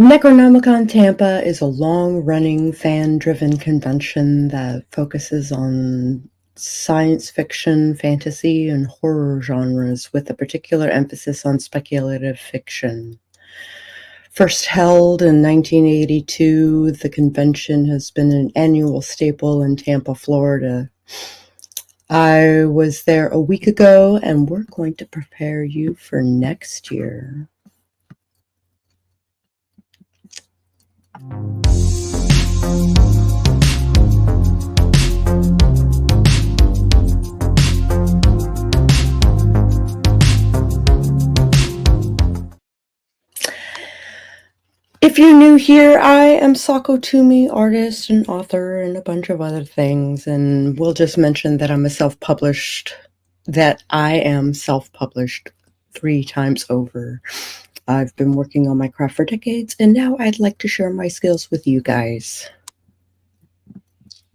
Necronomicon Tampa is a long-running, fan-driven convention that focuses on science fiction, fantasy, and horror genres with a particular emphasis on speculative fiction. First held in 1982, the convention has been an annual staple in Tampa, Florida. I was there a week ago, and we're going to prepare you for next year. If you're new here, I am Sako Toomey, artist and author and a bunch of other things, and we'll just mention that I am self-published 3 times over. I've been working on my craft for decades, and now I'd like to share my skills with you guys.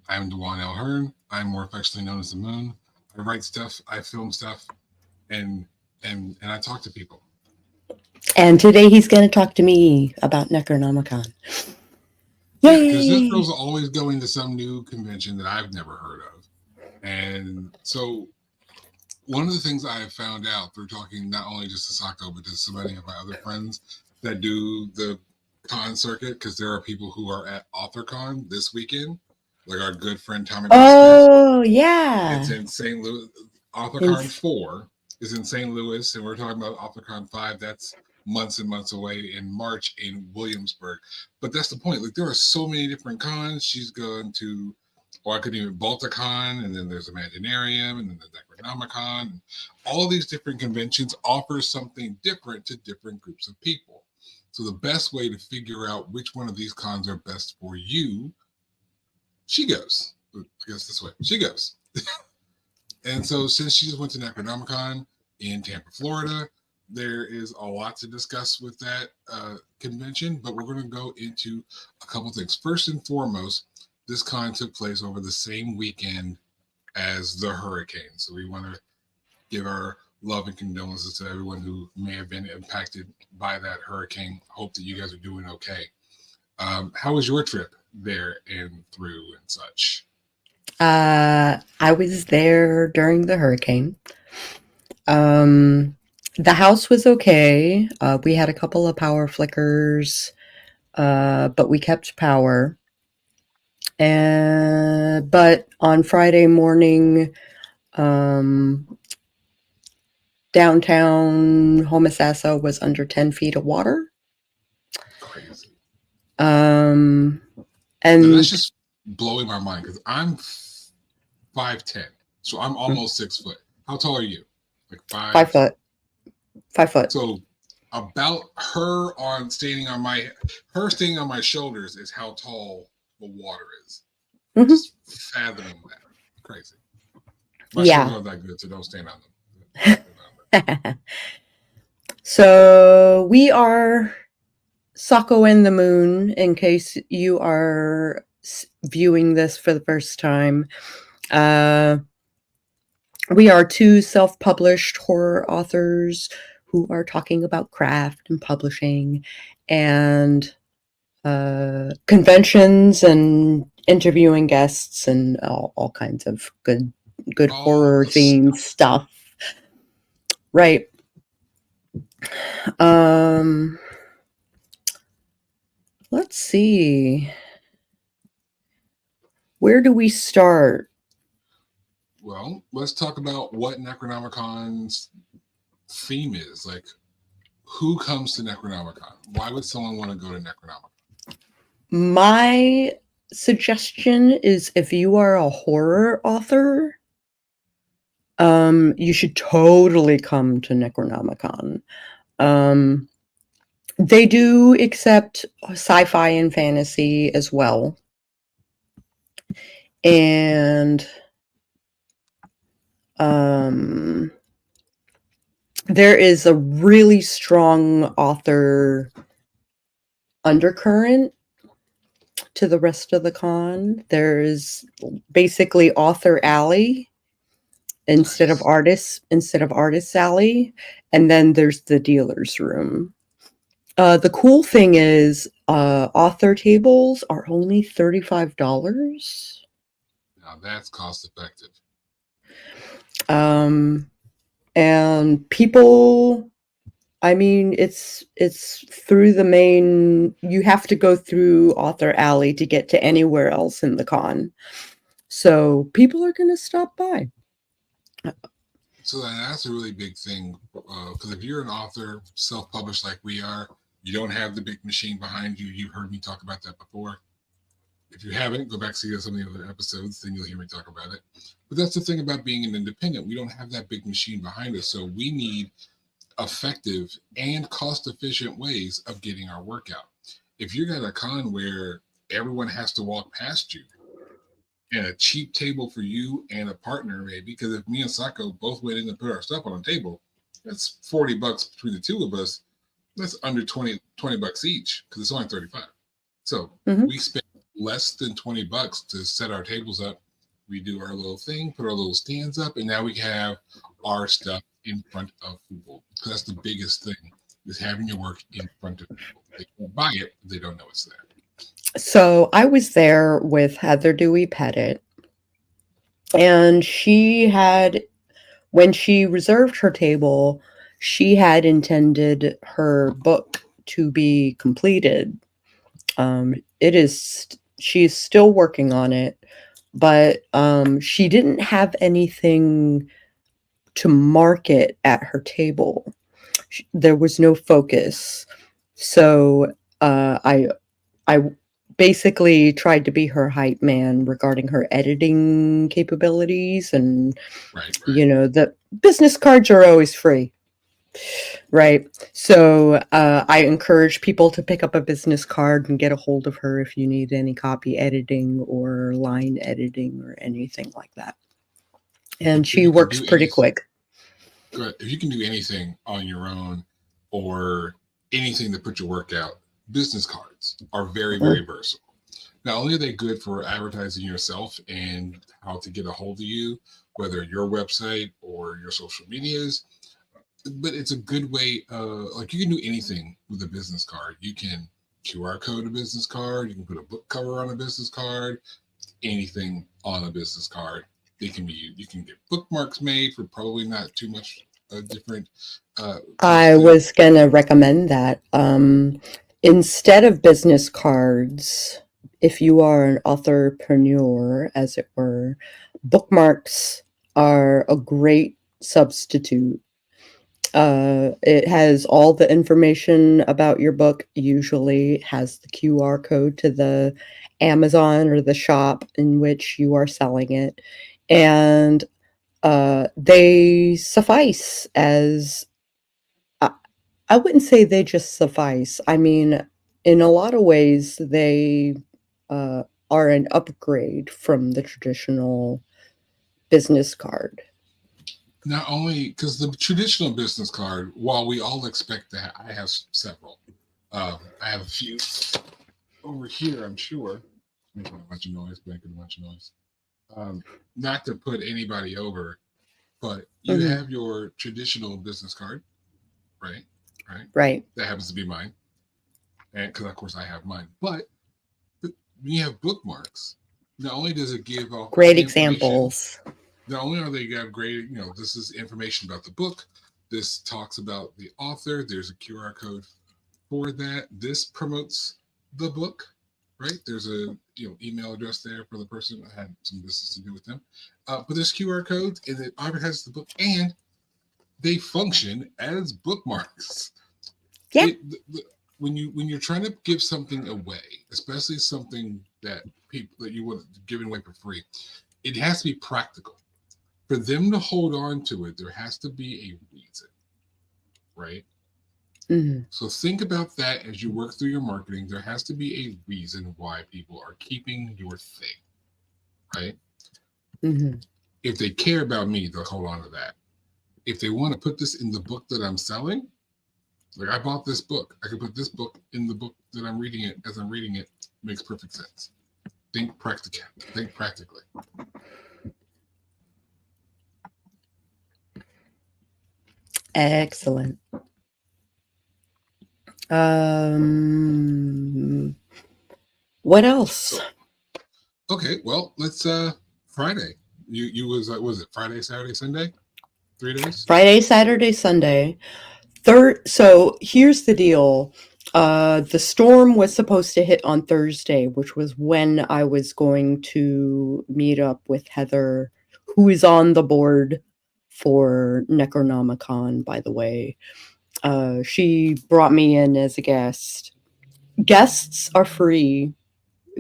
I'm Dewan L. Hearn. I'm more affectionately known as the Moon. I write stuff, I film stuff, and I talk to people. And today he's going to talk to me about Necronomicon. Yeah, because this girl's always going to some new convention that I've never heard of. And so one of the things I have found out through talking not only just to Sako, but to so many of my other friends that do the con circuit, because there are people who are at AuthorCon this weekend, like our good friend Tommy. Oh, yeah. It's in St. Louis. AuthorCon 4 is in St. Louis, and we're talking about AuthorCon 5. That's months and months away in March in Williamsburg. But that's the point. Like, there are so many different cons. She's going to, or I could even Balticon, and then there's Imaginarium, and then the Necronomicon. All these different conventions offer something different to different groups of people. So the best way to figure out which one of these cons are best for you, she goes. I guess this way. She goes. And so since she just went to Necronomicon in Tampa, Florida, there is a lot to discuss with that convention, but we're going to go into a couple things. First and foremost, this con took place over the same weekend as the hurricane. So we want to give our love and condolences to everyone who may have been impacted by that hurricane. Hope that you guys are doing okay. How was your trip there and through and such? I was there during the hurricane. The house was okay. We had a couple of power flickers, but we kept power. But on Friday morning, downtown Homosassa was under 10 feet of water. Crazy. And that's just blowing my mind because I'm 5'10", so I'm almost 6 foot. How tall are you? Like 5 foot. 5 foot. So about her standing on my shoulders is how tall the water is. Mm-hmm. Just fathoming that. Crazy. My shoulders aren't that good, so don't stand on them. So we are Sako and the Moon, in case you are viewing this for the first time. We are 2 self-published horror authors who are talking about craft and publishing and conventions and interviewing guests and all kinds of good horror themed stuff. Right. Let's see. Where do we start? Well, let's talk about what Necronomicon's theme is. Like, who comes to Necronomicon? Why would someone want to go to Necronomicon? My suggestion is if you are a horror author, you should totally come to Necronomicon. They do accept sci-fi and fantasy as well. And there is a really strong author undercurrent to the rest of the con. There's basically author alley instead of artist alley, and then there's the dealer's room. The cool thing is Author tables are only $35. Now that's cost effective. And people, I mean, it's through the main. You have to go through Author Alley to get to anywhere else in the con. So people are going to stop by. So that's a really big thing, because if you're an author, self-published like we are, you don't have the big machine behind you. You've heard me talk about that before. If you haven't, go back and see some of the other episodes, then you'll hear me talk about it. But that's the thing about being an independent. We don't have that big machine behind us, so we need effective and cost-efficient ways of getting our work out. If you're at a con where everyone has to walk past you, and a cheap table for you and a partner, maybe, because if me and Sako both went in and put our stuff on a table, that's $40 between the two of us. That's under 20 bucks each, because it's only 35. So we spend less than $20 to set our tables up. We do our little thing, put our little stands up, and now we have our stuff in front of people. Because that's the biggest thing, is having your work in front of people. They can't buy it, but they don't know it's there. So I was there with Heather Dewey Pettit, and she had, when she reserved her table, she had intended her book to be completed. She's still working on it, but she didn't have anything to market at her table. There was no focus. So I basically tried to be her hype man regarding her editing capabilities, and Right. the business cards are always free, right? So I encourage people to pick up a business card and get a hold of her if you need any copy editing or line editing or anything like that. And she works pretty quick. Good. If you can do anything on your own or anything to put your work out, business cards are very, very versatile. Not only are they good for advertising yourself and how to get a hold of you, whether your website or your social medias, but it's a good way. Like, you can do anything with a business card. You can QR code a business card. You can put a book cover on a business card. Anything on a business card. They can be. You can get bookmarks made for probably not too much different. I was gonna recommend that. Instead of business cards, if you are an authorpreneur, as it were, bookmarks are a great substitute. It has all the information about your book, usually has the QR code to the Amazon or the shop in which you are selling it, and they suffice as, I wouldn't say they just suffice. I mean, in a lot of ways, they are an upgrade from the traditional business card. Not only because the traditional business card, while we all expect that, I have several. I have a few over here, I'm sure. Making a bunch of noise, not to put anybody over, but you have your traditional business card, right? Right. That happens to be mine. And because, of course, I have mine. But when you have bookmarks, not only does it give off great examples, not only are they have great, this is information about the book. This talks about the author. There's a QR code for that. This promotes the book, right? There's a email address there for the person that had some business to do with them. But there's QR codes, and it advertises the book, and they function as bookmarks. Yeah. When you're trying to give something away, especially something that you want giving away for free, it has to be practical. For them to hold on to it, there has to be a reason, right? So think about that as you work through your marketing. There has to be a reason why people are keeping your thing, right? If they care about me, they'll hold on to that. If they want to put this in the book that I'm selling, like, I bought this book, I can put this book in the book that I'm reading it. As I'm reading it, makes perfect sense. Think practically. Excellent. What else? So, okay, well, let's Friday. You was it Friday, Saturday, Sunday? 3 days? Friday, Saturday, Sunday. So here's the deal. The storm was supposed to hit on Thursday, which was when I was going to meet up with Heather, who is on the board for Necronomicon, by the way. She brought me in as a guest. Guests are free.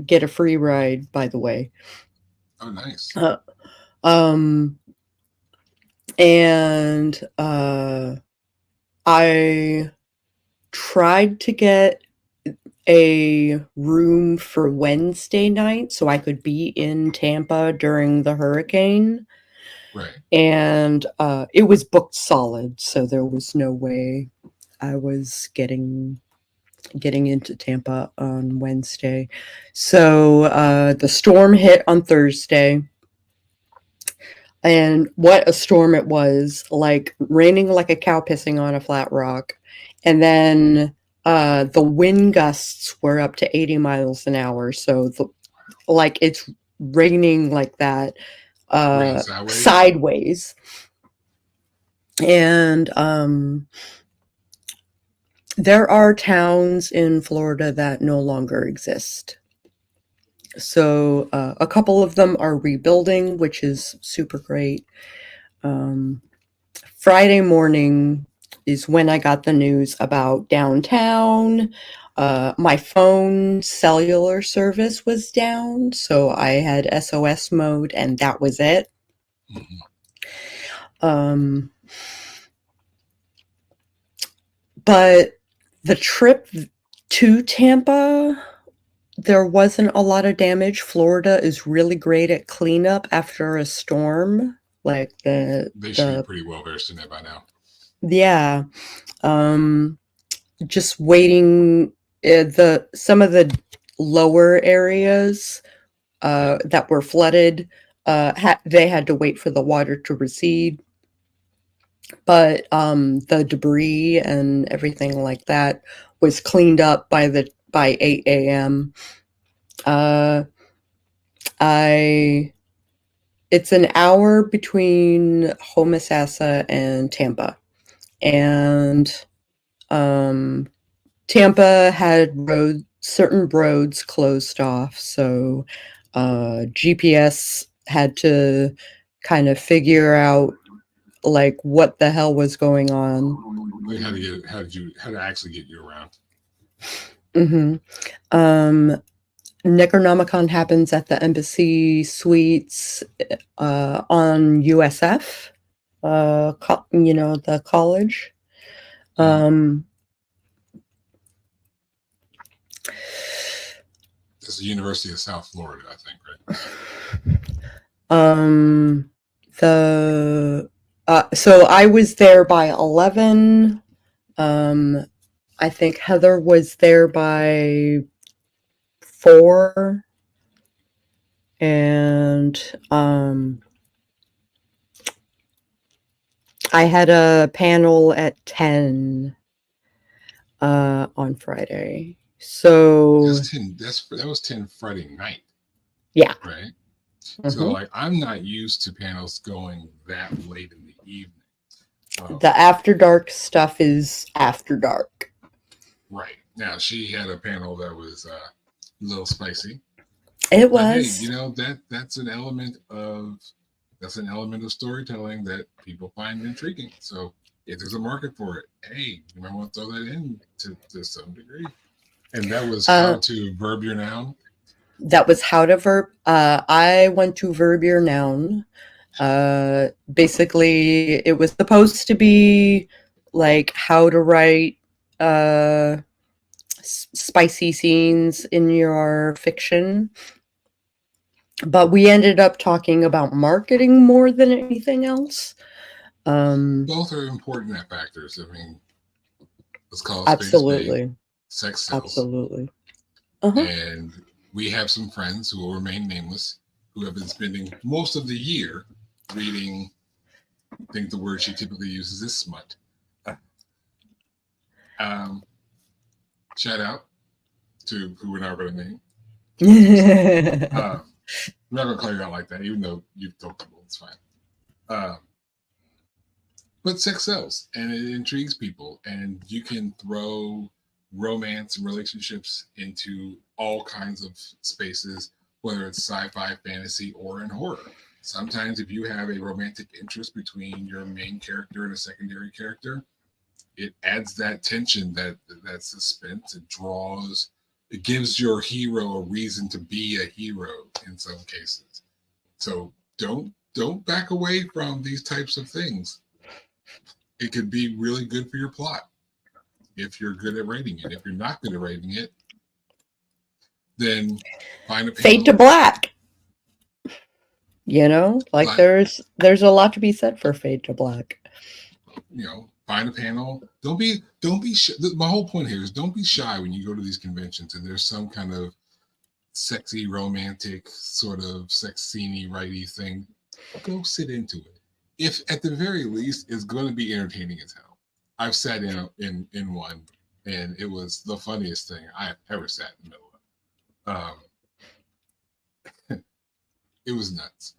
Get a free ride, by the way. Oh, nice. Um, and I tried to get a room for Wednesday night so I could be in Tampa during the hurricane. Right. And it was booked solid, so there was no way I was getting into Tampa on Wednesday. So the storm hit on Thursday. And what a storm it was, like raining like a cow pissing on a flat rock. And then the wind gusts were up to 80 miles an hour. So like it's raining like that sideways. And there are towns in Florida that no longer exist. So a couple of them are rebuilding, which is super great. Friday morning is when I got the news about downtown. My phone cellular service was down, so I had SOS mode, and that was it. Mm-hmm. But the trip to Tampa, there wasn't a lot of damage. Florida is really great at cleanup after a storm. Like they should be pretty well versed in that by now. Yeah. Just waiting. Some of the lower areas that were flooded, they had to wait for the water to recede. But the debris and everything like that was cleaned up by 8 a.m. It's an hour between Homosassa and Tampa, and Tampa had certain roads closed off, so GPS had to kind of figure out like what the hell was going on. Like how to actually get you around. Mm-hmm. Necronomicon happens at the Embassy Suites on USF, the college. It's the University of South Florida, I think, right? So I was there by 11. I think Heather was there by 4. And I had a panel at 10 on Friday. So that was 10 Friday night. Yeah. Right. Mm-hmm. So like I'm not used to panels going that late in the evening. The after dark stuff is after dark. Right. Now she had a panel that was a little spicy. It was. Hey, that's an element of storytelling that people find intriguing. So if there's a market for it, hey, you might want to throw that in to some degree. And that was how to verb your noun. That was how to verb. I went to verb your noun. Basically, it was supposed to be like how to write spicy scenes in your fiction. But we ended up talking about marketing more than anything else. Both are important factors. I mean, let's call it absolutely sex sells. Absolutely. And we have some friends who will remain nameless who have been spending most of the year reading, I think the word she typically uses is smut. Shout out to who we're not going to name. Yeah. I'm not going to call you out like that, even though you've told people it's fine. But sex sells and it intrigues people, and you can throw romance and relationships into all kinds of spaces, whether it's sci-fi, fantasy, or in horror. Sometimes, if you have a romantic interest between your main character and a secondary character, it adds that tension, that suspense. It gives your hero a reason to be a hero in some cases. So don't back away from these types of things. It could be really good for your plot if you're good at writing it. If you're not good at writing it, then find a panel. Fade to black. You know, like there's a lot to be said for fade to black. You know, find a panel. Don't be shy. My whole point here is don't be shy when you go to these conventions and there's some kind of sexy, romantic, sort of sex scene-y, righty thing. Go sit into it. If at the very least it's going to be entertaining as hell. I've sat in one, and it was the funniest thing I have ever sat in the middle of. It was nuts.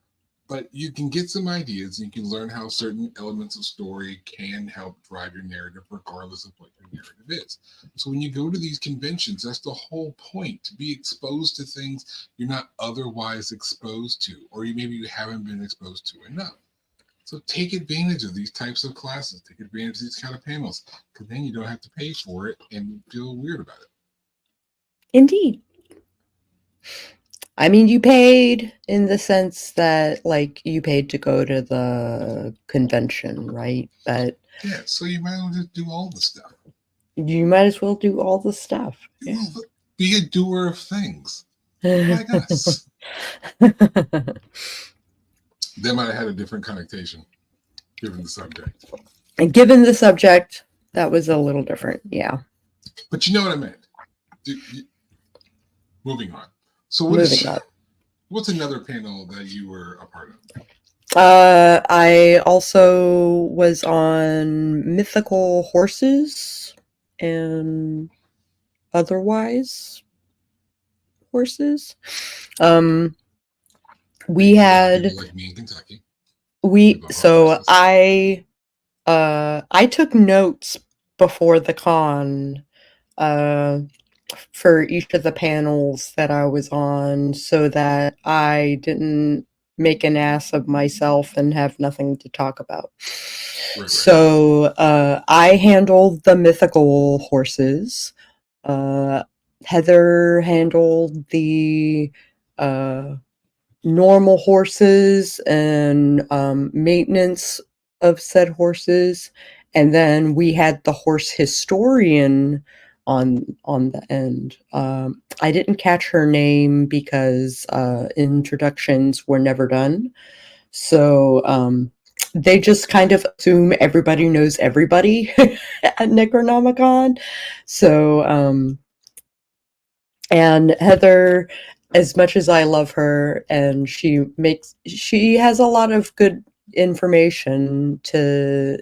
But you can get some ideas, and you can learn how certain elements of story can help drive your narrative, regardless of what your narrative is. So when you go to these conventions, that's the whole point, to be exposed to things you're not otherwise exposed to, or maybe you haven't been exposed to enough. So take advantage of these types of classes. Take advantage of these kind of panels, because then you don't have to pay for it and feel weird about it. Indeed. I mean, you paid in the sense that, like, you paid to go to the convention, right? But yeah, so you might as well just do all the stuff. You might as well do all the stuff. Yeah. Be a doer of things, like us. They might have had a different connotation, given the subject. And given the subject, that was a little different, yeah. But you know what I meant. Moving on. So what's another panel that you were a part of? I also was on mythical horses and otherwise horses. We had like me in Kentucky. I took notes before the con for each of the panels that I was on so that I didn't make an ass of myself and have nothing to talk about. Right. So I handled the mythical horses. Heather handled the normal horses and maintenance of said horses. And then we had the horse historian on the end. I didn't catch her name because introductions were never done. So they just kind of assume everybody knows everybody at Necronomicon. So and Heather, as much as I love her, and she has a lot of good information to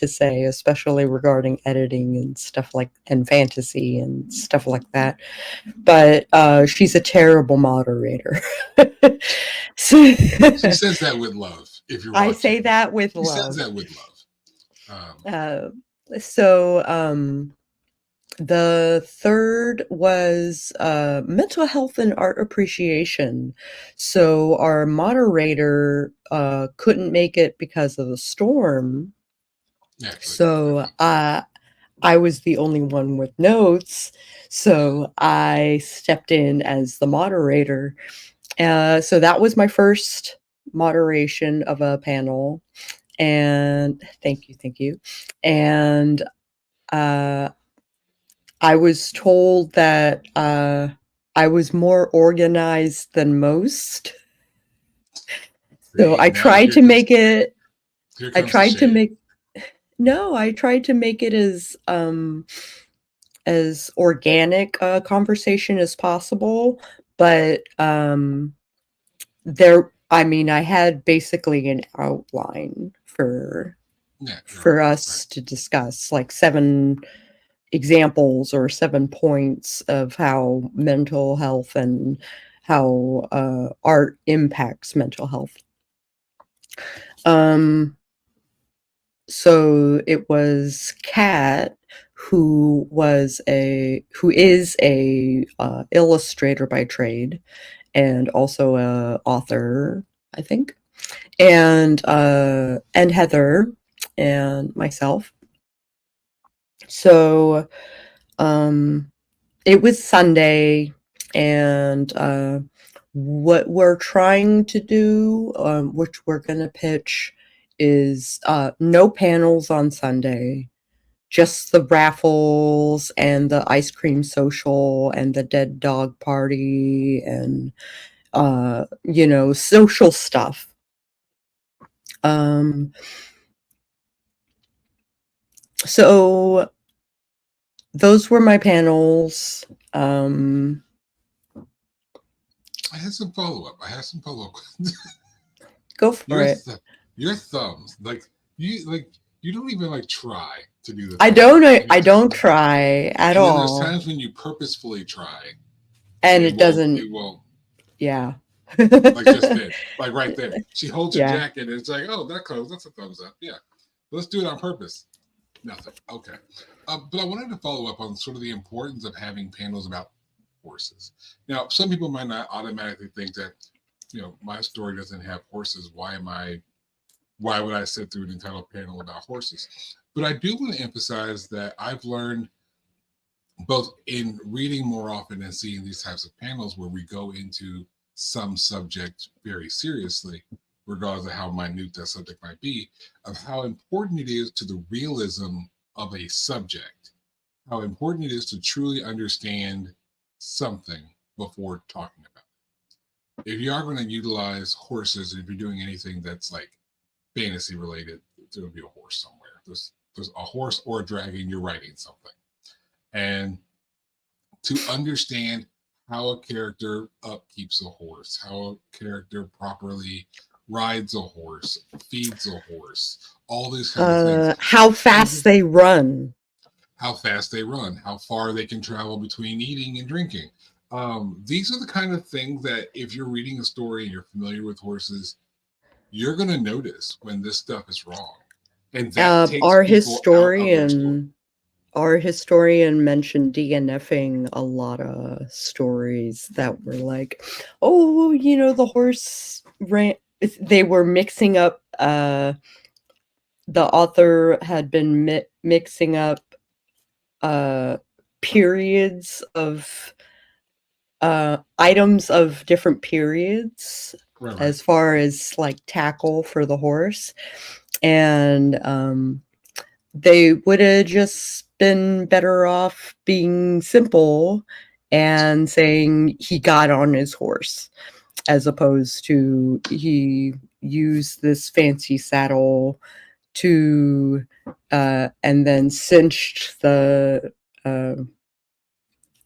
say, especially regarding editing and stuff and fantasy and stuff like that. But she's a terrible moderator. She says that with love. If you're watching. I say that with love. She says that with love. The third was mental health and art appreciation. So our moderator couldn't make it because of the storm. So I was the only one with notes. So I stepped in as the moderator. So that was my first moderation of a panel. And thank you. And I was told that I was more organized than most. So I tried to make it. I tried to make it as organic a conversation as possible. But I had basically an outline for us to discuss, like 7 examples or 7 points of how mental health and how art impacts mental health. So it was Kat, who is a illustrator by trade and also a author, I think, and Heather and myself. So it was Sunday, and what we're trying to do, which we're going to pitch, is no panels on Sunday, just the raffles and the ice cream social and the dead dog party and, social stuff. So those were my panels. I had some follow-up. Go for it. Your thumbs, you don't even try to do the. I don't try at all. There's times when you purposefully try, and it doesn't. It won't. Yeah. Like just did. Like right there. She holds your jacket and it's like, oh, that's a thumbs up. Yeah. Let's do it on purpose. Nothing. Okay. But I wanted to follow up on sort of the importance of having panels about horses. Now, some people might not automatically think that, my story doesn't have horses. Why would I sit through an entire panel about horses? But I do want to emphasize that I've learned both in reading more often and seeing these types of panels where we go into some subject very seriously, regardless of how minute that subject might be, of how important it is to the realism of a subject, how important it is to truly understand something before talking about it. If you are going to utilize horses, if you're doing anything that's like fantasy related, there will be a horse somewhere. There's a horse or a dragon, you're writing something. And to understand how a character upkeeps a horse, how a character properly rides a horse, feeds a horse, all these kind of things. How fast they run. How fast they run, how far they can travel between eating and drinking. These are the kind of things that if you're reading a story and you're familiar with horses, you're going to notice when this stuff is wrong. And that takes our people historian, out of their story. Our historian mentioned DNFing a lot of stories that were like, oh, the horse ran. They were mixing up. The author had been mixing up periods of items of different periods, right. As far as like tackle for the horse, and they would have just been better off being simple and saying he got on his horse, as opposed to he used this fancy saddle to and then cinched the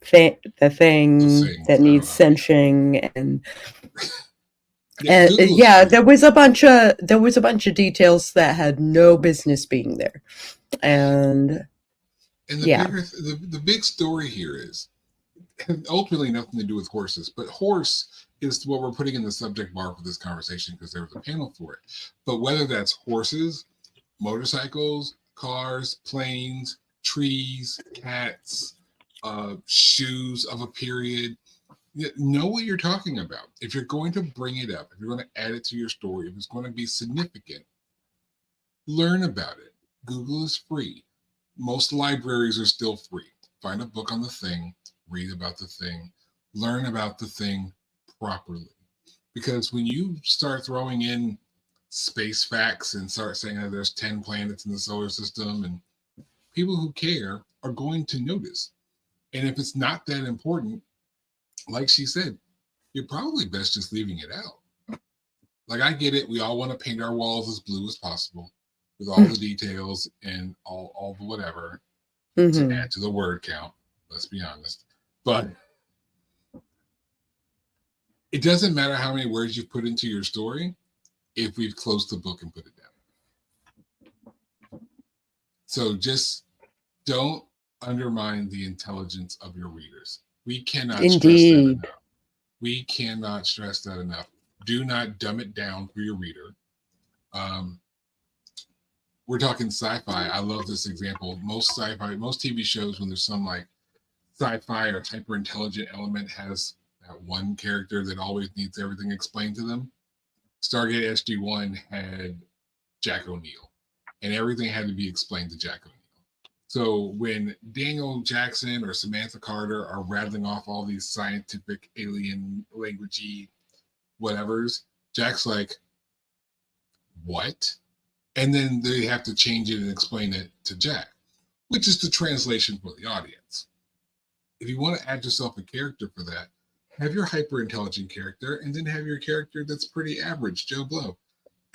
thing that needs cinching and there was a bunch of details that had no business being there. And the big story here is ultimately nothing to do with horses, but horse is what we're putting in the subject bar for this conversation because there was a panel for it. But whether that's horses, motorcycles, cars, planes, trees, cats, shoes of a period, know what you're talking about. If you're going to bring it up, if you're going to add it to your story, if it's going to be significant, learn about it. Google is free. Most libraries are still free. Find a book on the thing, read about the thing, learn about the thing properly. Because when you start throwing in space facts and start saying that there's 10 planets in the solar system, and people who care are going to notice. And if it's not that important, like she said, you're probably best just leaving it out. Like, I get it. We all want to paint our walls as blue as possible with all the details and all the whatever to add to the word count. Let's be honest. But it doesn't matter how many words you put into your story if we've closed the book and put it down. So just don't undermine the intelligence of your readers. We cannot stress that enough. We cannot stress that enough. Do not dumb it down for your reader. We're talking sci-fi. I love this example. Most sci-fi, most TV shows, when there's some like sci-fi or hyper intelligent element, has that one character that always needs everything explained to them. Stargate SG-1 had Jack O'Neill, and everything had to be explained to Jack O'Neill. So when Daniel Jackson or Samantha Carter are rattling off all these scientific alien languagey whatevers, Jack's like, what? And then they have to change it and explain it to Jack, which is the translation for the audience. If you want to add yourself a character for that, have your hyper intelligent character and then have your character that's pretty average, Joe Blow,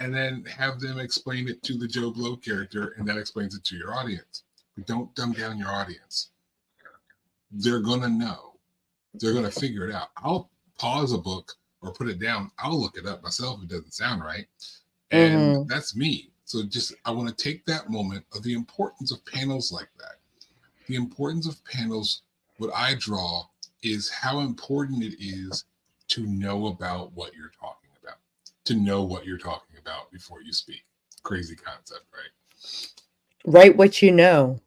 and then have them explain it to the Joe Blow character, and that explains it to your audience. But don't dumb down your audience. They're going to know. They're going to figure it out. I'll pause a book or put it down. I'll look it up myself if it doesn't sound right. And that's me. So just, I want to take that moment of the importance of panels like that. The importance of panels, what I draw is how important it is to know about what you're talking about, to know what you're talking about before you speak. Crazy concept, right? Write what you know.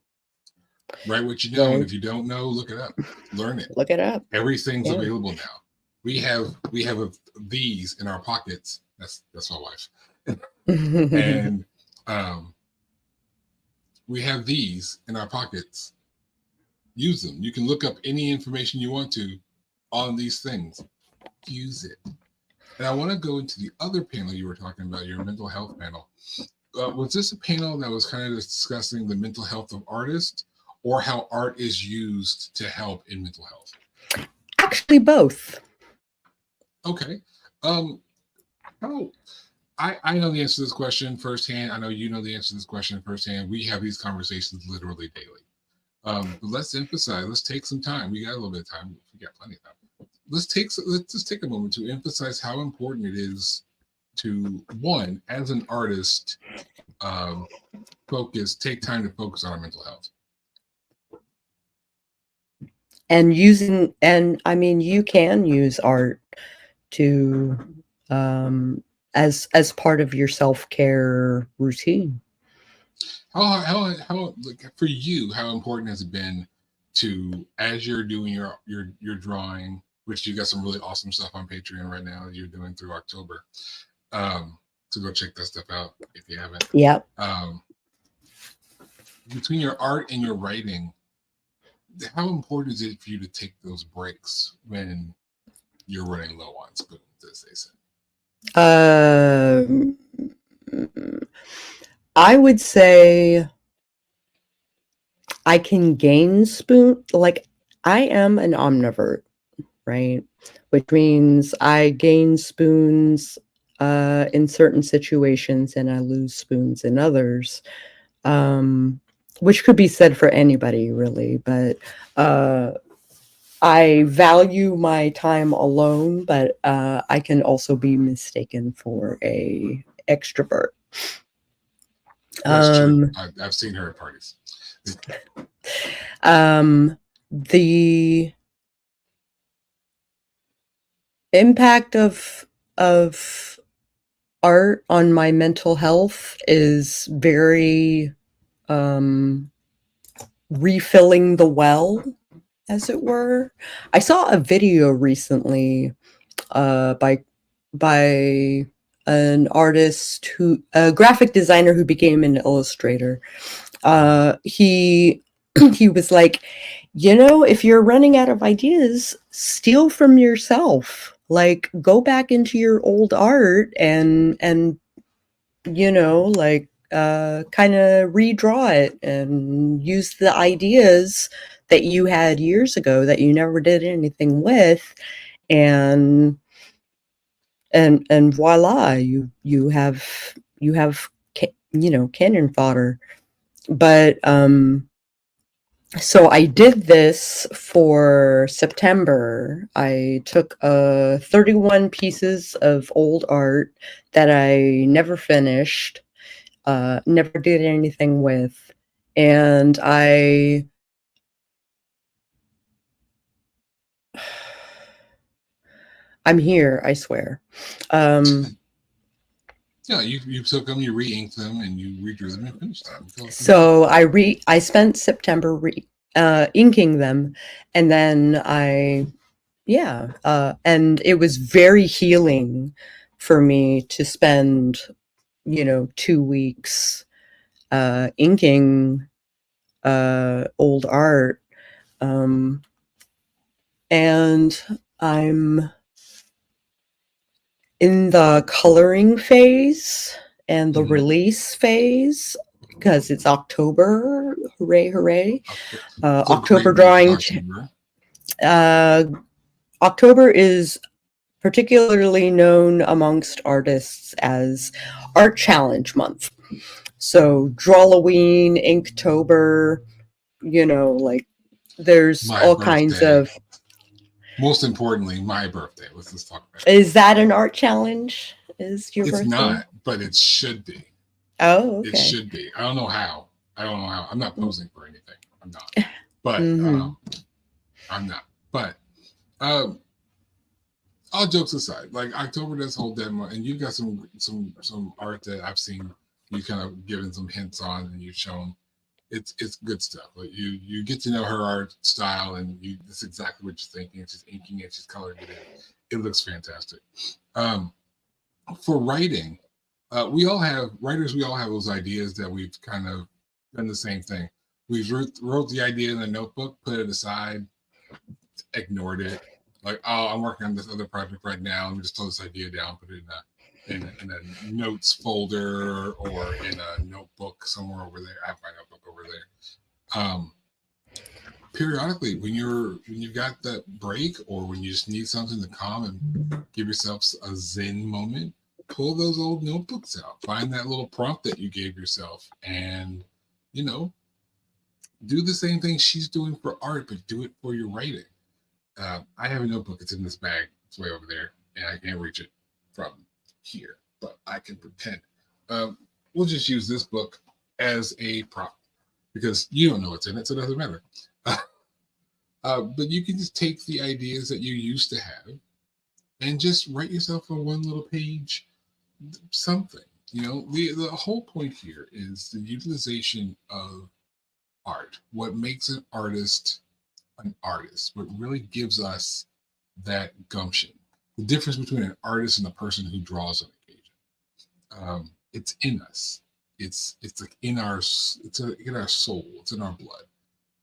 Write what you know. Right. And if you don't know, look it up. Learn it. Look it up. Everything's available now. We have these in our pockets. That's my wife. And we have these in our pockets. Use them. You can look up any information you want to on these things. Use it. And I want to go into the other panel you were talking about, your mental health panel. Was this a panel that was kind of discussing the mental health of artists, or how art is used to help in mental health? Actually, both. Okay. I know the answer to this question firsthand. I know you know the answer to this question firsthand. We have these conversations literally daily. But let's emphasize. Let's take some time. We got a little bit of time. We got plenty of time. Let's just take a moment to emphasize how important it is to, one, as an artist, take time to focus on our mental health. And I mean, you can use art to as part of your self-care routine. How like, for you, how important has it been to, as you're doing your drawing, which you got some really awesome stuff on Patreon right now that you're doing through October, to go check that stuff out if you haven't. Yeah. Between your art and your writing, how important is it for you to take those breaks when you're running low on spoons, as they say? I would say I can gain spoon. Like, I am an omnivore, right? Which means I gain spoons in certain situations and I lose spoons in others. Which could be said for anybody, really, but I value my time alone, but I can also be mistaken for a extrovert. That's true. I've seen her at parties. The impact of art on my mental health is very refilling the well, as it were. I saw a video recently by an artist a graphic designer who became an illustrator. He was like, if you're running out of ideas, steal from yourself. Like, go back into your old art and like kind of redraw it and use the ideas that you had years ago that you never did anything with, and voila, you have cannon fodder. But so I did this for September. I took 31 pieces of old art that I never finished, never did anything with, and I I'm here, I swear. Yeah, you took them, you re-inked them, and you redrew them and finished them. So I spent September inking them, and then and it was very healing for me to spend 2 weeks inking old art, and I'm in the coloring phase and the release phase because it's October. Hooray, hooray. October drawing. October is particularly known amongst artists as Art Challenge Month. So Drawloween, Inktober, like there's all kinds of. Most importantly, my birthday. Let's just talk about it. Is that an art challenge? Is your birthday? It's not, but it should be. Oh, okay. It should be. I don't know how. I'm not posing for anything. I'm not. But I'm not. But all jokes aside, like October does hold demo, and you've got some art that I've seen you kind of given some hints on, and you've shown it's good stuff. Like you get to know her art style, and that's exactly what you're thinking. She's inking it, she's coloring it in. It looks fantastic. For writing, we all have those ideas that we've kind of done the same thing. We wrote the idea in a notebook, put it aside, ignored it. Like, oh, I'm working on this other project right now. Let me just throw this idea down, put it in a notes folder or in a notebook somewhere over there. I have my notebook over there. Periodically, when you've got that break or when you just need something to calm and give yourself a zen moment, pull those old notebooks out. Find that little prompt that you gave yourself and, do the same thing she's doing for art, but do it for your writing. I have a notebook. It's in this bag. It's way over there, and I can't reach it from here, but I can pretend. We'll just use this book as a prop because you don't know what's in it, so it doesn't matter. But you can just take the ideas that you used to have and just write yourself on one little page something. The whole point here is the utilization of art. What makes an artist, what really gives us that gumption. The difference between an artist and a person who draws on occasion. It's in us. It's like in our soul. It's in our blood.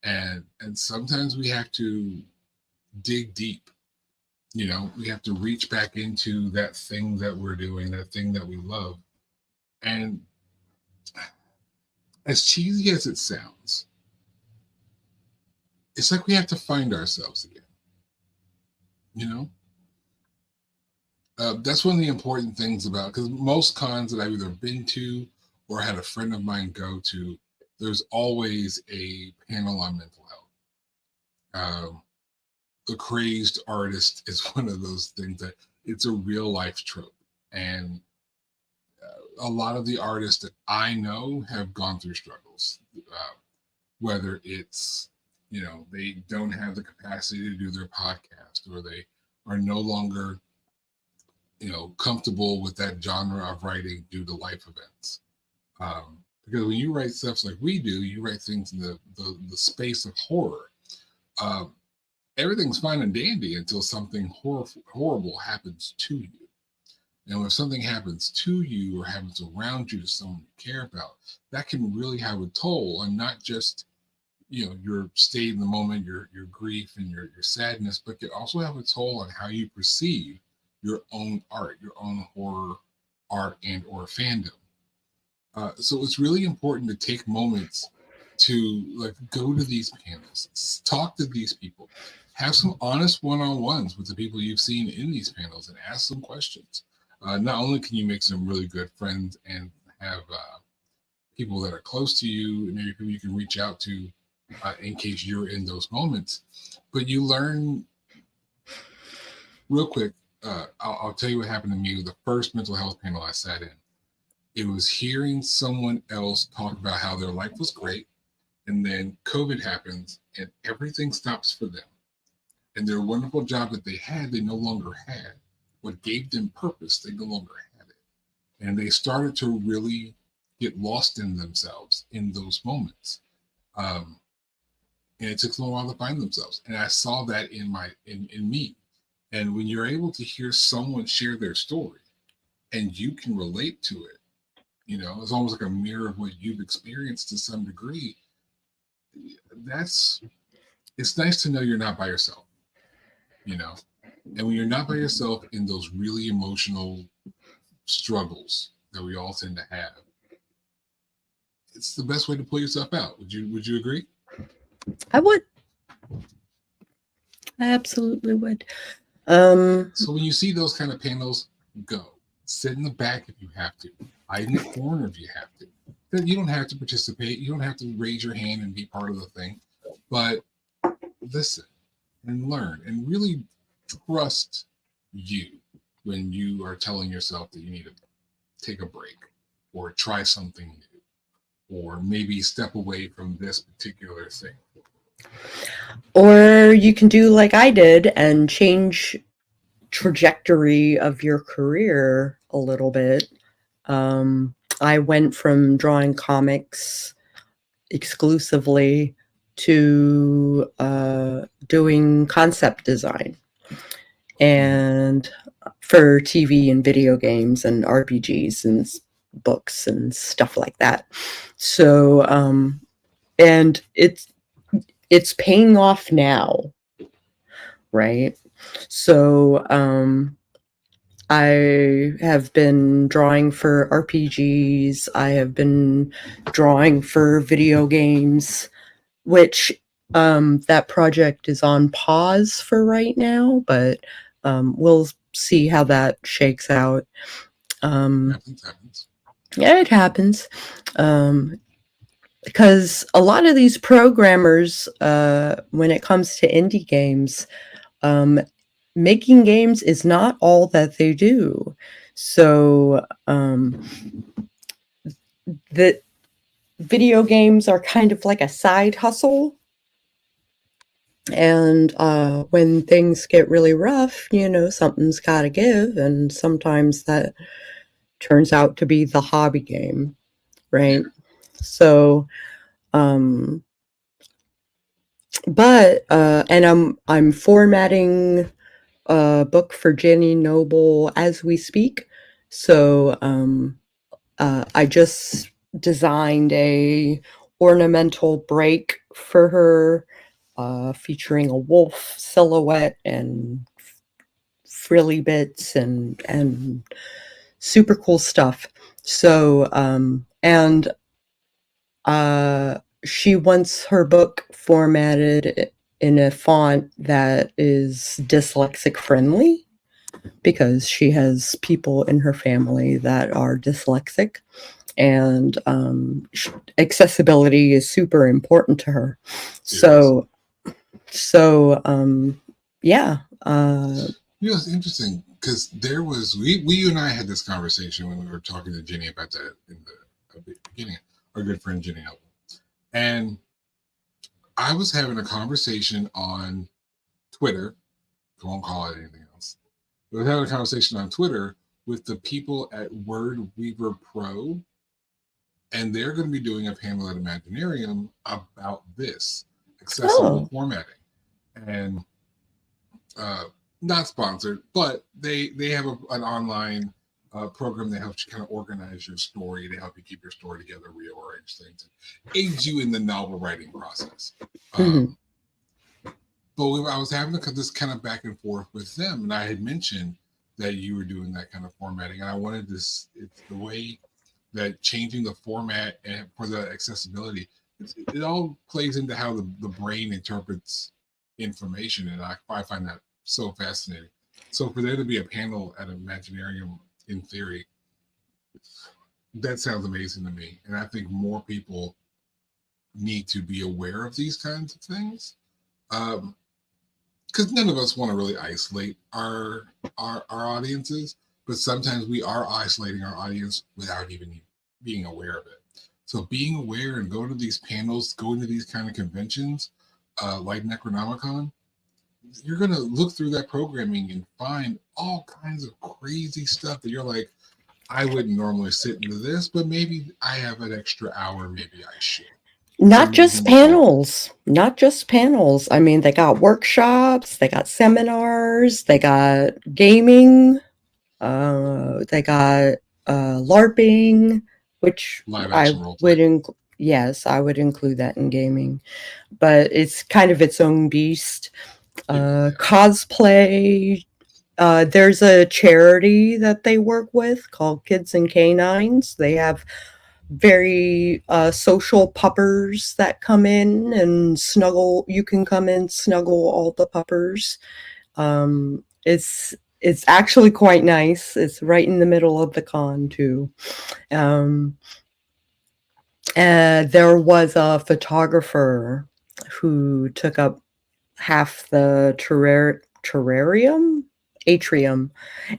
And sometimes we have to dig deep. We have to reach back into that thing that we're doing, that thing that we love. And as cheesy as it sounds, it's like we have to find ourselves again. That's one of the important things about, because most cons that I've either been to or had a friend of mine go to, there's always a panel on mental health. The crazed artist is one of those things that it's a real life trope. And a lot of the artists that I know have gone through struggles, whether it's, they don't have the capacity to do their podcast, or they are no longer, comfortable with that genre of writing due to life events. Because when you write stuff like we do, you write things in the space of horror. Everything's fine and dandy until something horrible happens to you. And when something happens to you or happens around you to someone you care about, that can really have a toll on not just your state in the moment, your grief and your sadness, but can also have a toll on how you perceive your own art, your own horror art and or fandom. So it's really important to take moments to go to these panels, talk to these people, have some honest one-on-ones with the people you've seen in these panels and ask some questions. Not only can you make some really good friends and have people that are close to you, and maybe people you can reach out to in case you're in those moments, but you learn real quick. I'll tell you what happened to me with the first mental health panel I sat in. It was hearing someone else talk about how their life was great, and then COVID happens and everything stops for them. And their wonderful job that they had, they no longer had. what gave them purpose, they no longer had it. And they started to really get lost in themselves in those moments. Um, and it took them a while to find themselves. And I saw that in me. And when you're able to hear someone share their story and you can relate to it, it's almost like a mirror of what you've experienced to some degree. It's nice to know you're not by yourself, and when you're not by yourself in those really emotional struggles that we all tend to have, it's the best way to pull yourself out. Would you agree? I would. I absolutely would. So when you see those kind of panels, go sit in the back if you have to, hide in the corner if you have to. Then you don't have to participate. You don't have to raise your hand and be part of the thing, but listen and learn and really trust you when you are telling yourself that you need to take a break or try something new or maybe step away from this particular thing. Or you can do like I did and change trajectory of your career a little bit. I went from drawing comics exclusively to doing concept design and for TV and video games and RPGs and books and stuff like that. So, and it's paying off now, right? So, I have been drawing for RPGs. I have been drawing for video games, which that project is on pause for right now, but we'll see how that shakes out. Happens. Yeah, it happens. Because a lot of these programmers, when it comes to indie games, making games is not all that they do. So the video games are kind of like a side hustle. And when things get really rough, something's got to give. And sometimes that turns out to be the hobby game, right? So, but and I'm formatting a book for Jenny Noble as we speak. So I just designed a ornamental break for her, featuring a wolf silhouette and frilly bits and super cool stuff. So and she wants her book formatted in a font that is dyslexic friendly because she has people in her family that are dyslexic, and accessibility is super important to her. So yeah. It's interesting because there was you and I had this conversation when we were talking to Jenny about that in the beginning. Our good friend Jenny Noble, and I was having a conversation on Twitter. I won't call it anything else. We were having a conversation on Twitter with the people at Word Weaver Pro, and they're going to be doing a panel at Imaginarium about this accessible formatting. And not sponsored, but they have an online program that helps you kind of organize your story, to help you keep your story together, rearrange things, and aids you in the novel writing process. But I was having this kind of back and forth with them, and I had mentioned that you were doing that kind of formatting, and I wanted this. It's the way that changing the format and for the accessibility, it all plays into how the brain interprets information, and I find that so fascinating. So for there to be a panel at Imaginarium, in theory, that sounds amazing to me, and I think more people need to be aware of these kinds of things. Because none of us want to really isolate our audiences, but sometimes we are isolating our audience without even being aware of it. So being aware and going to these panels, going to these kind of conventions, like Necronomicon, you're going to look through that programming and find all kinds of crazy stuff that you're like, I wouldn't normally sit into this, but maybe I have an extra hour. Maybe I should. Not just panels. Not just panels. I mean, they got workshops, they got seminars, they got gaming, they got LARPing, which I would yes, I would include that in gaming. But it's kind of its own beast. Cosplay. There's a charity that they work with called Kids and Canines. They have very social puppers that come in and snuggle. You can come in, snuggle all the puppers. It's actually quite nice. It's right in the middle of the con too. There was a photographer who took up half the atrium,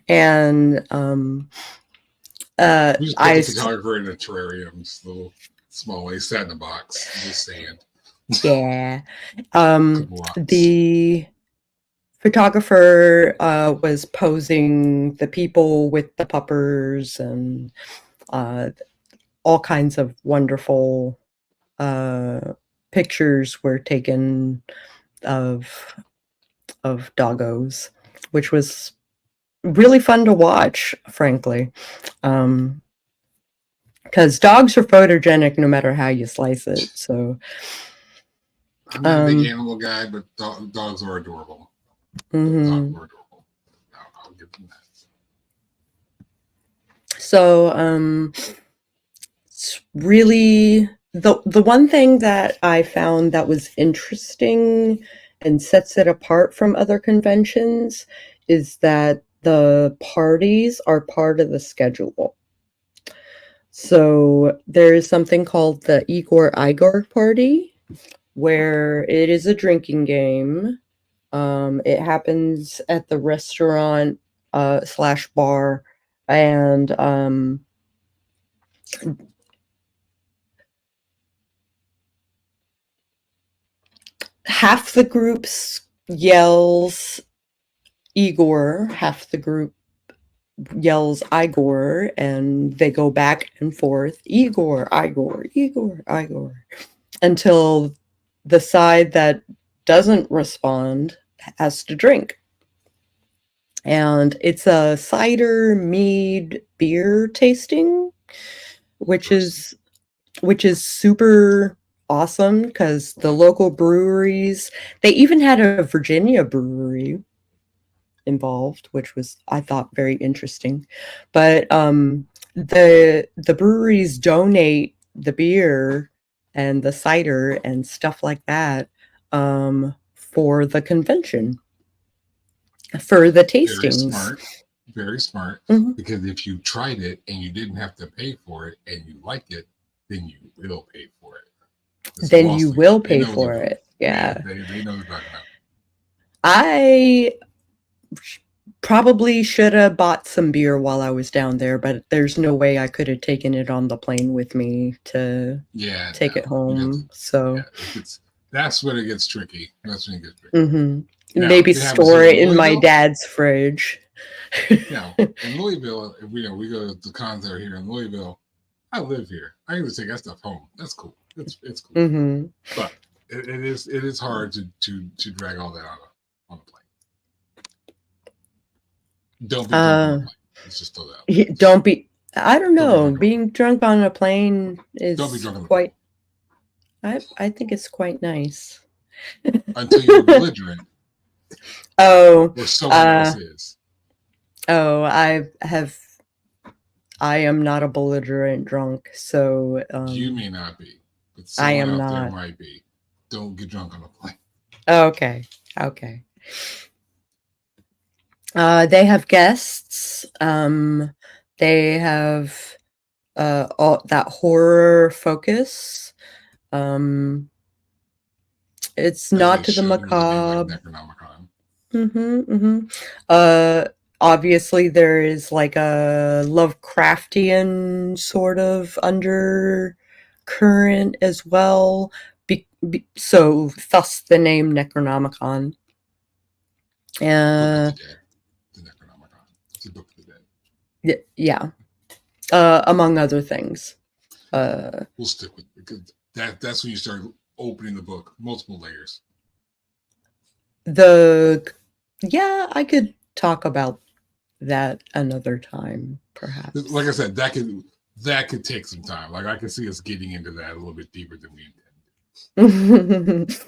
and we just put the photographer in a terrarium, just a little small way, sat in a box, just sand. Yeah. The photographer was posing the people with the puppers, and all kinds of wonderful pictures were taken of doggos, which was really fun to watch, frankly. Because dogs are photogenic no matter how you slice it. So I'm not a big animal guy, but dogs are adorable. Mm-hmm. Dogs are adorable. I'll give them that. So it's really the one thing that I found that was interesting and sets it apart from other conventions is that the parties are part of the schedule. So there is something called the Igor party, where it is a drinking game. It happens at the restaurant / bar, and half the group yells Igor, half the group yells Igor, and they go back and forth, Igor, Igor, Igor, Igor, until the side that doesn't respond has to drink. And it's a cider mead beer tasting, which is super awesome, because the local breweries, they even had a Virginia brewery involved, which was, I thought, very interesting. But the breweries donate the beer and the cider and stuff like that for the convention, for the tastings. Very smart. Because if you tried it and you didn't have to pay for it and you like it, then you will pay for it. Then you will pay for it. Yeah. They know what they're talking about. I probably should have bought some beer while I was down there, but there's no way I could have taken it on the plane with me to take it home. So that's when it gets tricky. That's when it gets tricky. Mm-hmm. Now, maybe store it in my dad's fridge. Now, in Louisville, if we go to the cons that are here in Louisville, I live here. I can just take that stuff home. That's cool. It's cool. Mm-hmm. But it is hard to drag all that on a plane. Don't be drunk on a plane. Let's just throw that out. Don't be. I don't know. Being drunk on a plane is quite. I think it's quite nice. Until you're belligerent. Oh. Or someone else is. Oh, I am not a belligerent drunk, so you may not be, but someone out there might be. Don't get drunk on a plane. Okay. They have guests. They have all that horror focus. It's not to the macabre. Necronomicon. Obviously, there is like a Lovecraftian sort of undercurrent as well. So, thus the name Necronomicon. to Book of the Dead. Yeah. Among other things. We'll stick with it because that's when you start opening the book, multiple layers. Yeah, I could talk about that another time, perhaps. Like I said, that could take some time. Like I can see us getting into that a little bit deeper than we intended.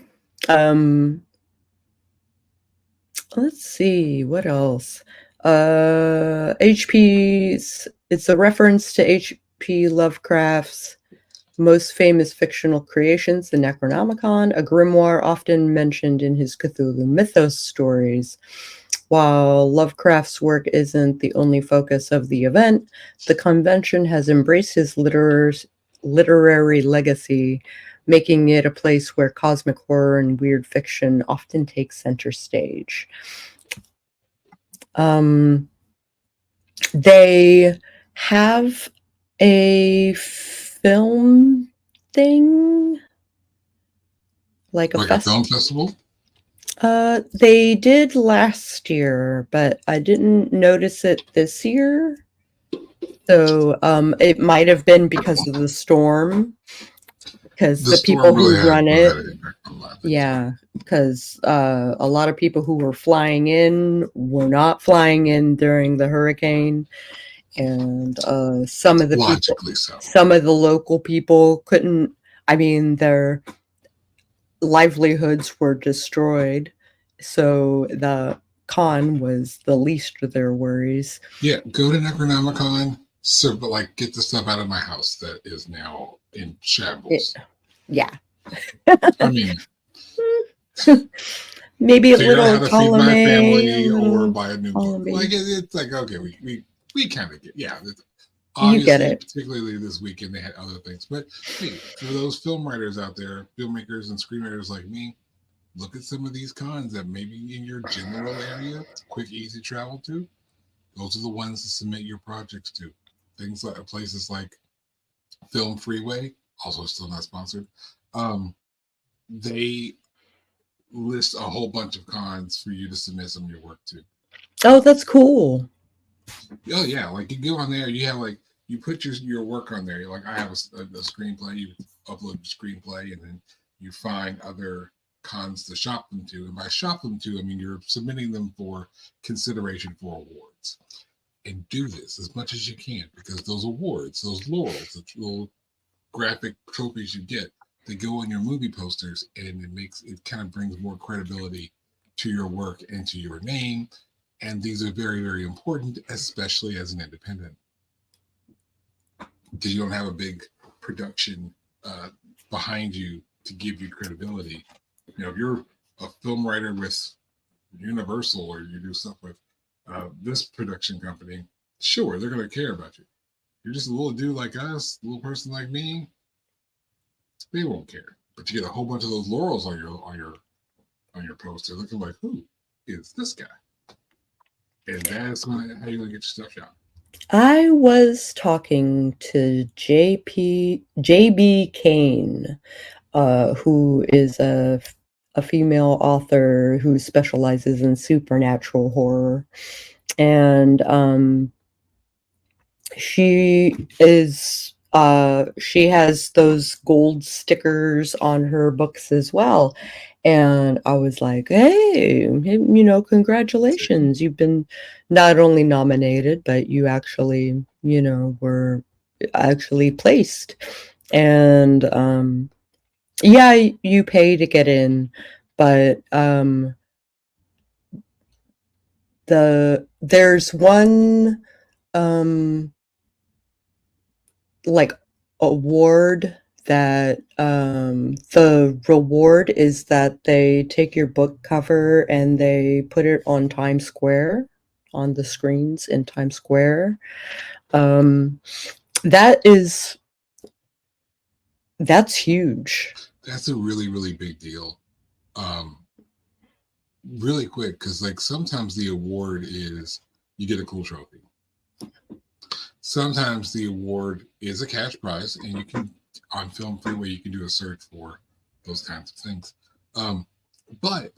Let's see what else. HP's. It's a reference to H.P. Lovecraft's most famous fictional creations, the Necronomicon, a grimoire often mentioned in his Cthulhu mythos stories. While Lovecraft's work isn't the only focus of the event, the convention has embraced his literary legacy, making it a place where cosmic horror and weird fiction often take center stage. They have a film thing, like a film festival. They did last year, but I didn't notice it this year. So it might have been because of the storm, because the people who run it, yeah, because a lot of people who were flying in were not flying in during the hurricane, and some of the people, some of the local people couldn't. I mean, their livelihoods were destroyed, so the con was the least of their worries. Yeah, go to Necronomicon, but like get the stuff out of my house that is now in shambles. Yeah. I mean, maybe a little column feed my family or buy a new book. Like it's like okay, we kind of get obviously, you get it. Particularly this weekend, they had other things. But hey, for those film writers out there, filmmakers and screenwriters like me, look at some of these cons that maybe in your general area, quick, easy travel to. Those are the ones to submit your projects to. Things like places like Film Freeway, also still not sponsored. They list a whole bunch of cons for you to submit some of your work to. Oh, that's cool. Oh yeah, like you go on there, you have like you put your work on there. Like I have a screenplay, you upload the screenplay, and then you find other cons to shop them to. And by shop them to, I mean you're submitting them for consideration for awards. And do this as much as you can, because those awards, those laurels, the little graphic trophies you get, they go on your movie posters, and it kind of brings more credibility to your work and to your name. And these are very, very important, especially as an independent, because you don't have a big production behind you to give you credibility. You know, if you're a film writer with Universal or you do stuff with this production company, sure, they're going to care about you. You're just a little dude like us, a little person like me, they won't care. But you get a whole bunch of those laurels on your poster, looking like, who is this guy? And that's how you're going to get your stuff out. I was talking to JB Kane, who is a female author who specializes in supernatural horror. And she has those gold stickers on her books as well. And I was like, hey, congratulations. You've been not only nominated, but you actually, were actually placed. And yeah, you pay to get in, but there's one like award that the reward is that they take your book cover and they put it on Times Square, on the screens in Times Square. That's huge. That's a really, really big deal. Really quick, because like sometimes the award is you get a cool trophy. Sometimes the award is a cash prize, and you can, on Film Freeway, you can do a search for those kinds of things. But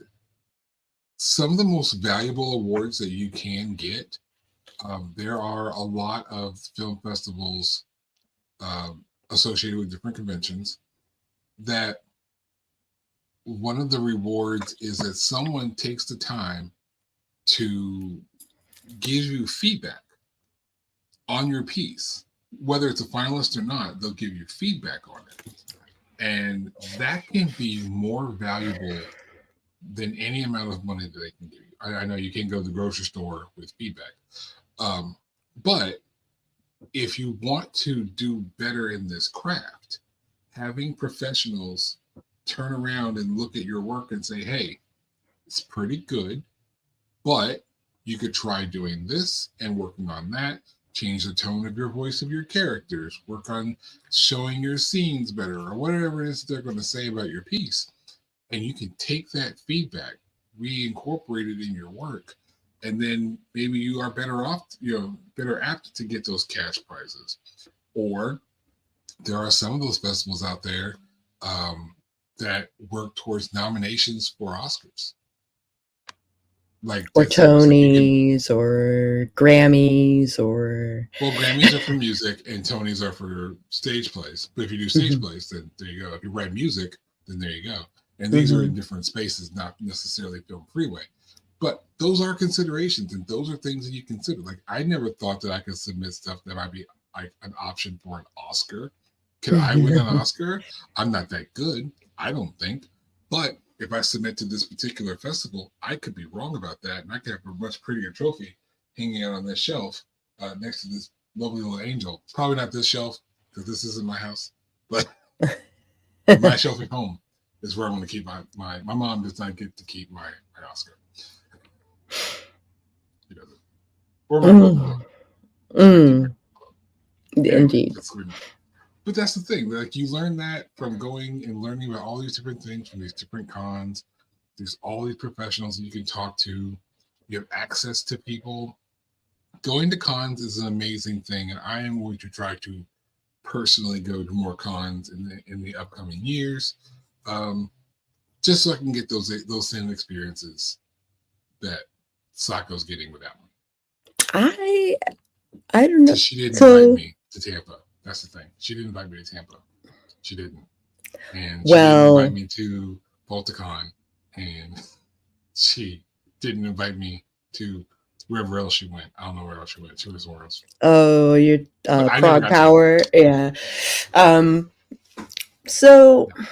some of the most valuable awards that you can get There are a lot of film festivals associated with different conventions that one of the rewards is that someone takes the time to give you feedback on your piece. Whether it's a finalist or not, they'll give you feedback on it. And that can be more valuable than any amount of money that they can give you. I know you can go to the grocery store with feedback. But if you want to do better in this craft, having professionals turn around and look at your work and say, hey, it's pretty good, but you could try doing this and working on that, change the tone of your voice of your characters, work on showing your scenes better, or whatever it is they're going to say about your piece. And you can take that feedback, reincorporate it in your work, and then maybe you are better off, better apt to get those cash prizes. Or there are some of those festivals out there that work towards nominations for Oscars. Like or Tonys or Grammys or... Well, Grammys are for music and Tonys are for stage plays. But if you do stage plays, then there you go. If you write music, then there you go. And these are in different spaces, not necessarily Film Freeway. But those are considerations, and those are things that you consider. Like, I never thought that I could submit stuff that might be like an option for an Oscar. Can I win an Oscar? I'm not that good, I don't think. But if I submit to this particular festival, I could be wrong about that, and I could have a much prettier trophy hanging out on this shelf next to this lovely little angel. Probably not this shelf, because this isn't my house, but my shelf at home is where I'm going to keep my mom does not get to keep my Oscar. She doesn't. Or my brother. Indeed. But that's the thing. Like, you learn that from going and learning about all these different things from these different cons. There's all these professionals that you can talk to. You have access to people. Going to cons is an amazing thing, and I am going to try to personally go to more cons in the upcoming years, just so I can get those same experiences that Sako's getting with that one. I don't know. She didn't invite me to Tampa. That's the thing. She didn't invite me to Tampa. She didn't. And she didn't invite me to Balticon. And she didn't invite me to wherever else she went. I don't know where else she went. She was somewhere else. Oh, your Prague Power. Yeah. So... No.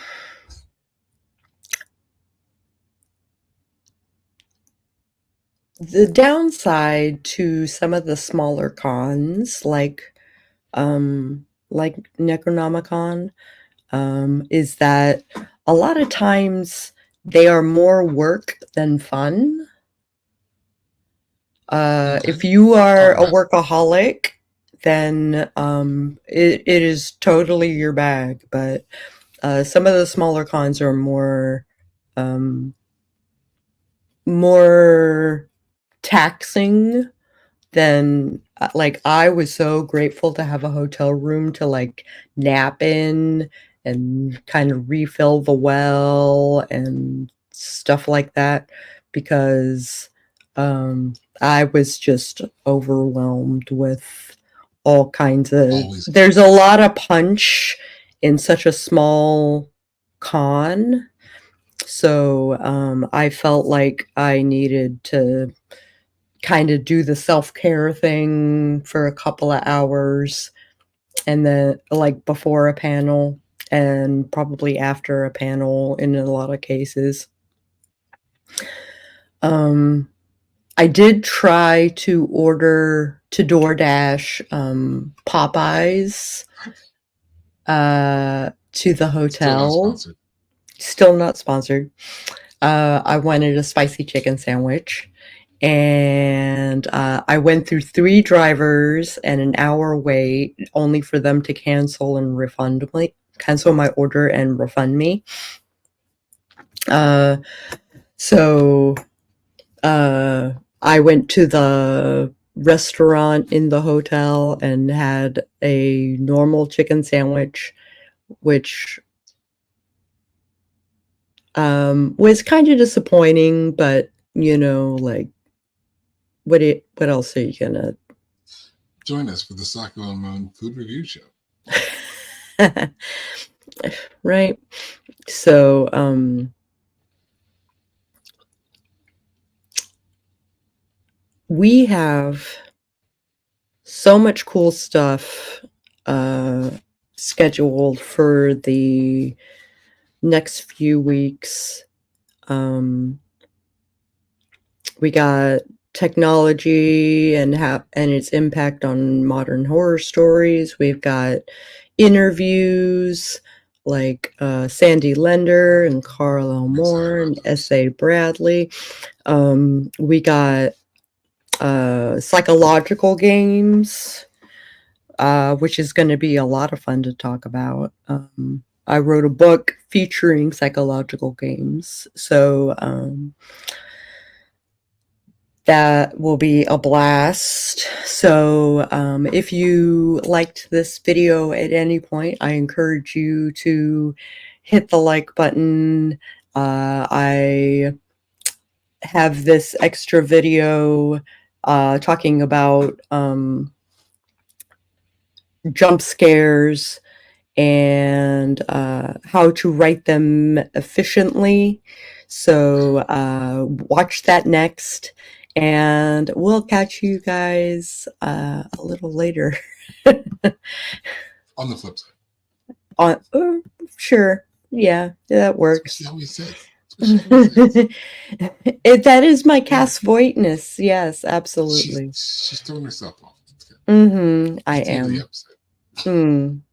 The downside to some of the smaller cons, like Necronomicon, is that a lot of times they are more work than fun. If you are a workaholic, then it is totally your bag. But some of the smaller cons are more taxing than, like, I was so grateful to have a hotel room to like nap in and kind of refill the well and stuff like that, because I was just overwhelmed with all kinds of... There's a lot of punch in such a small con. So I felt like I needed to kind of do the self-care thing for a couple of hours, and then like before a panel and probably after a panel in a lot of cases. I did try to order to DoorDash Popeyes to the hotel. Still not sponsored. I wanted a spicy chicken sandwich, and I went through 3 drivers and an hour wait only for them to cancel my order and refund me. So I went to the restaurant in the hotel and had a normal chicken sandwich, which was kind of disappointing, but like, what else are you gonna Join us for the Sako and Moon Food Review Show. Right. So, we have so much cool stuff scheduled for the next few weeks. We got technology and its impact on modern horror stories. We've got interviews like Sandy Lender and Carl L. Moore and S.A. Bradley. We got psychological games, which is going to be a lot of fun to talk about. I wrote a book featuring psychological games, so that will be a blast. So if you liked this video at any point, I encourage you to hit the like button. I have this extra video talking about jump scares and how to write them efficiently. So watch that next, and we'll catch you guys a little later. On the flip side. Sure. Yeah, that works. She always says. That is my Cass Voightness. Yes, absolutely. She's throwing herself off. I am.